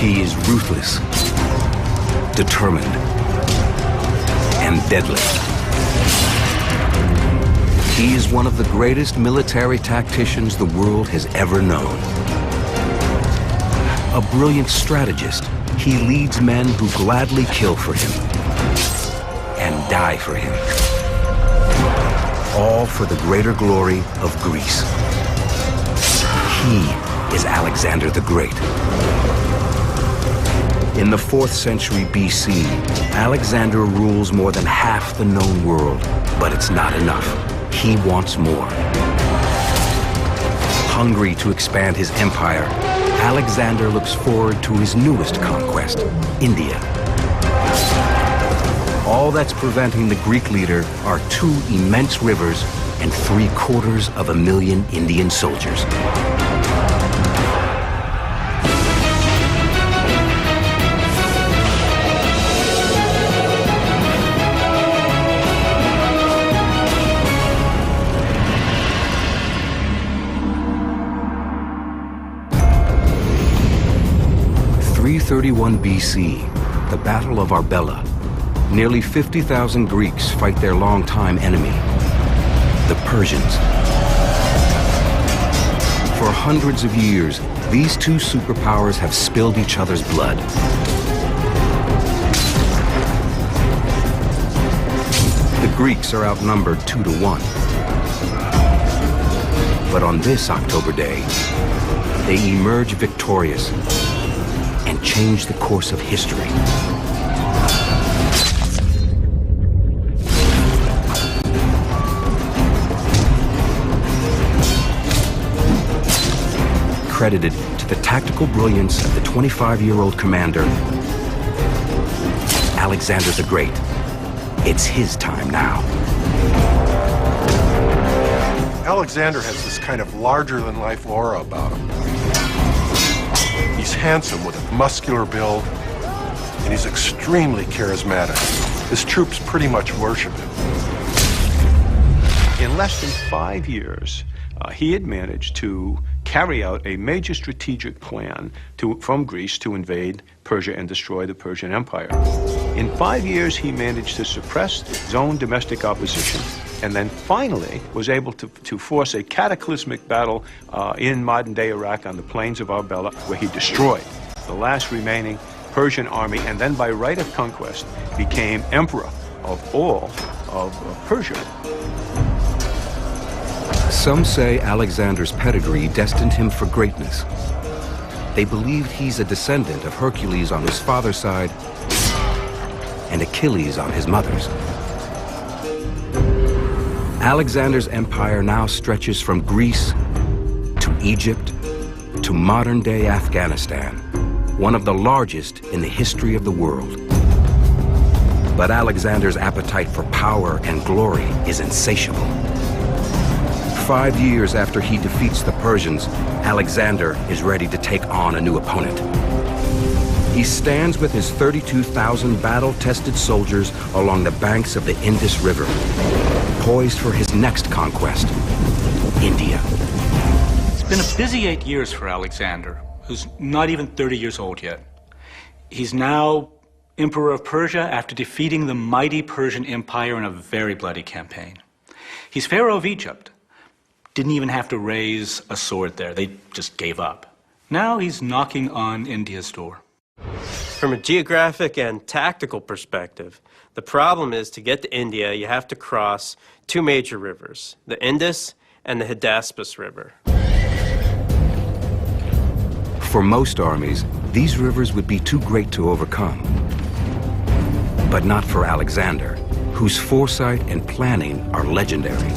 He is ruthless, determined, and deadly. He is one of the greatest military tacticians the world has ever known. A brilliant strategist, he leads men who gladly kill for him and die for him. All for the greater glory of Greece. He is Alexander the Great. In the 4th century BC, Alexander rules more than half the known world, but it's not enough. He wants more. Hungry to expand his empire, Alexander looks forward to his newest conquest, India. All that's preventing the Greek leader are 2 immense rivers and 750,000 Indian soldiers. .331 BC, the Battle of Arbela. Nearly 50,000 Greeks fight their longtime enemy, the Persians. For hundreds of years, these 2 superpowers have spilled each other's blood. The Greeks are outnumbered 2 to 1. But on this October day, they emerge victorious and change the course of history. Credited to the tactical brilliance of the 25-year-old commander, Alexander the Great. It's his time now. Alexander has this kind of larger-than-life aura about him. He's handsome with a muscular build, and he's extremely charismatic. His troops pretty much worship him. In less than 5 years, he had managed to carry out a major strategic plan from Greece to invade Persia and destroy the Persian Empire. In 5 years, he managed to suppress his own domestic opposition, and then finally was able to force a cataclysmic battle in modern-day Iraq on the plains of Arbela, where he destroyed the last remaining Persian army, and then by right of conquest became emperor of all of Persia. Some say Alexander's pedigree destined him for greatness. They believe he's a descendant of Hercules on his father's side and Achilles on his mother's. Alexander's empire now stretches from Greece to Egypt to modern-day Afghanistan, one of the largest in the history of the world. But Alexander's appetite for power and glory is insatiable. 5 years after he defeats the Persians, Alexander is ready to take on a new opponent. He stands with his 32,000 battle-tested soldiers along the banks of the Indus River, poised for his next conquest, India. It's been a busy 8 years for Alexander, who's not even 30 years old yet. He's now Emperor of Persia after defeating the mighty Persian Empire in a very bloody campaign. He's Pharaoh of Egypt. Didn't even have to raise a sword there. They just gave up. Now he's knocking on India's door. From a geographic and tactical perspective, the problem is to get to India, you have to cross 2 major rivers, the Indus and the Hydaspes River. For most armies, these rivers would be too great to overcome. But not for Alexander, whose foresight and planning are legendary.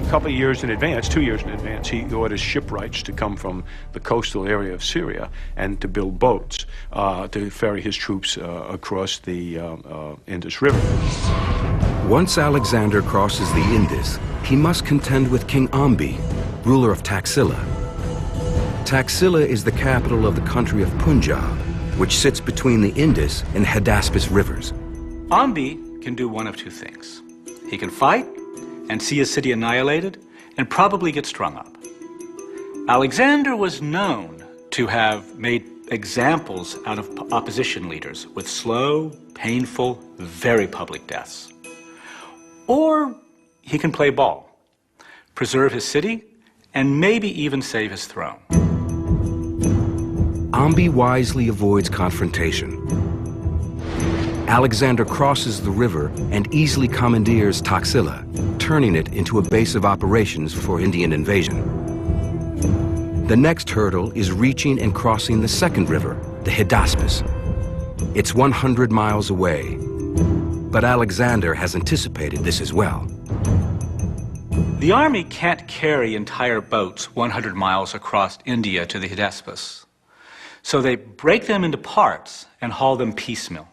A couple of years in advance, 2 years in advance, he orders shipwrights to come from the coastal area of Syria and to build boats to ferry his troops across the Indus River. Once Alexander crosses the Indus, he must contend with King Ambi, ruler of Taxila. Taxila is the capital of the country of Punjab, which sits between the Indus and Hydaspes rivers. Ambi can do one of 2 things. He can fight and see his city annihilated, and probably get strung up. Alexander was known to have made examples out of opposition leaders with slow, painful, very public deaths. Or he can play ball, preserve his city, and maybe even save his throne. Ambi wisely avoids confrontation. Alexander crosses the river and easily commandeers Taxila, turning it into a base of operations for Indian invasion. The next hurdle is reaching and crossing the second river, the Hydaspes. It's 100 miles away, but Alexander has anticipated this as well. The army can't carry entire boats 100 miles across India to the Hydaspes. So they break them into parts and haul them piecemeal.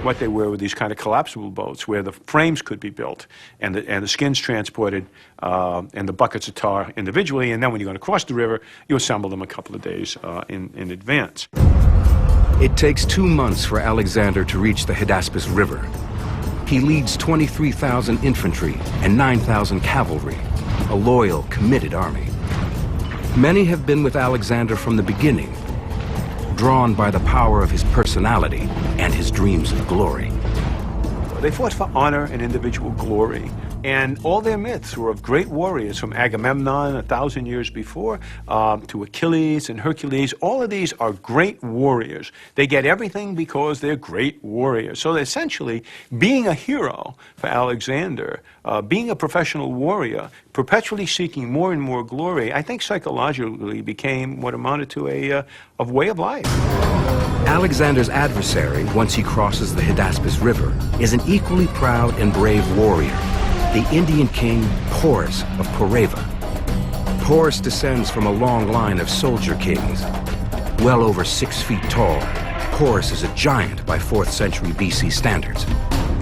What they were these kind of collapsible boats where the frames could be built and the skins transported and the buckets of tar individually, and then when you're going to cross the river, you assemble them a couple of days in advance. It takes 2 months for Alexander to reach the Hydaspes River. He leads 23,000 infantry and 9,000 cavalry, a loyal, committed army. Many have been with Alexander from the beginning, drawn by the power of his personality and his dreams of glory. They fought for honor and individual glory, and all their myths were of great warriors, from Agamemnon 1,000 years before to Achilles and Hercules. All of these are great warriors. They get everything because they're great warriors. So essentially, being a hero for Alexander, being a professional warrior, perpetually seeking more and more glory, I think psychologically became what amounted to a way of life. Alexander's adversary, once he crosses the Hydaspes River, is an equally proud and brave warrior, the Indian king Porus of Poreva. Porus descends from a long line of soldier kings. Well over 6 feet tall, Porus is a giant by 4th century BC standards.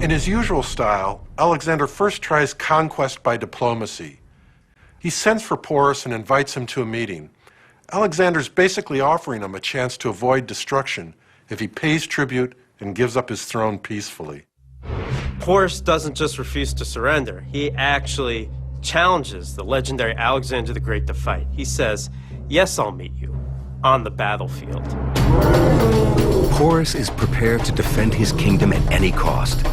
In his usual style, Alexander first tries conquest by diplomacy. He sends for Porus and invites him to a meeting. Alexander's basically offering him a chance to avoid destruction if he pays tribute and gives up his throne peacefully. Porus doesn't just refuse to surrender. He actually challenges the legendary Alexander the Great to fight. He says, "Yes, I'll meet you on the battlefield." Porus is prepared to defend his kingdom at any cost.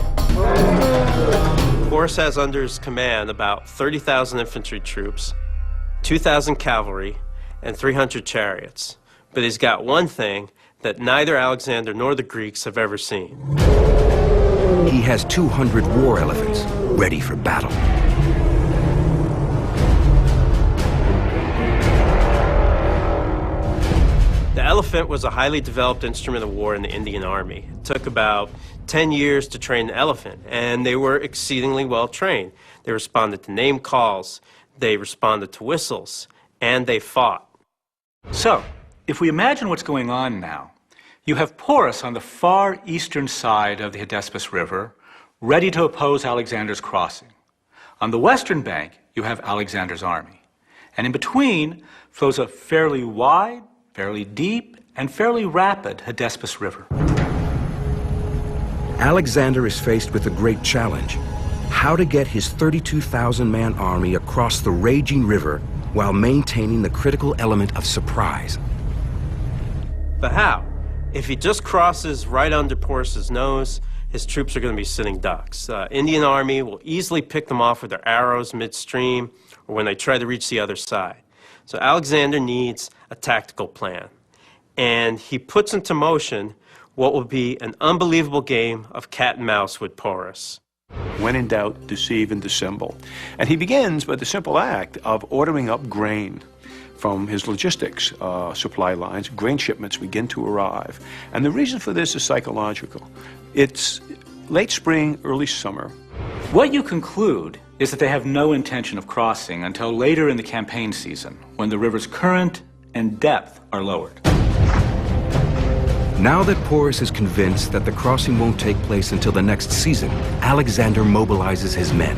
Porus has under his command about 30,000 infantry troops, 2,000 cavalry, and 300 chariots. But he's got one thing that neither Alexander nor the Greeks have ever seen. He has 200 war elephants ready for battle. The elephant was a highly developed instrument of war in the Indian army. It took about 10 years to train an elephant, and they were exceedingly well trained. They responded to name calls, they responded to whistles, and they fought. So, if we imagine what's going on now, you have Porus on the far eastern side of the Hydaspes River, ready to oppose Alexander's crossing. On the western bank, you have Alexander's army. And in between flows a fairly wide, fairly deep, and fairly rapid Hydaspes River. Alexander is faced with a great challenge: how to get his 32,000-man army across the raging river while maintaining the critical element of surprise. But how? If he just crosses right under Porus's nose, his troops are going to be sitting ducks. Indian army will easily pick them off with their arrows midstream or when they try to reach the other side. So Alexander needs a tactical plan. And he puts into motion what will be an unbelievable game of cat and mouse with Porus. When in doubt, deceive and dissemble. And he begins with the simple act of ordering up grain from his logistics supply lines. Grain shipments begin to arrive. And the reason for this is psychological. It's late spring, early summer. What you conclude is that they have no intention of crossing until later in the campaign season, when the river's current and depth are lowered. Now that Porus is convinced that the crossing won't take place until the next season, Alexander mobilizes his men.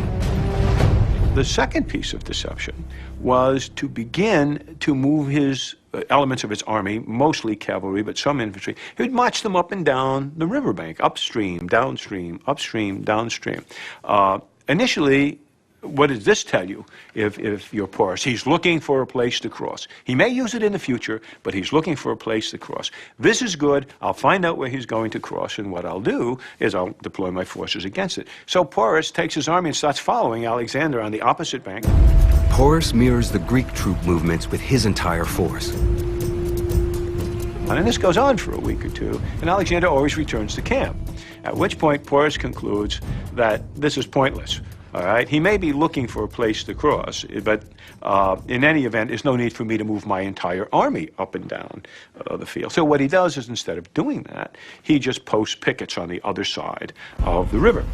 The second piece of deception was to begin to move his elements of his army, mostly cavalry, but some infantry. He would march them up and down the riverbank, upstream, downstream, upstream, downstream. Initially, what does this tell you if you're Porus? He's looking for a place to cross. He may use it in the future, but he's looking for a place to cross. This is good. I'll find out where he's going to cross, and what I'll do is I'll deploy my forces against it. So Porus takes his army and starts following Alexander on the opposite bank. Porus mirrors the Greek troop movements with his entire force. And this goes on for a week or two, and Alexander always returns to camp, at which point Porus concludes that this is pointless. All right, he may be looking for a place to cross, but in any event, there's no need for me to move my entire army up and down the field. So what he does is, instead of doing that, he just posts pickets on the other side of the river.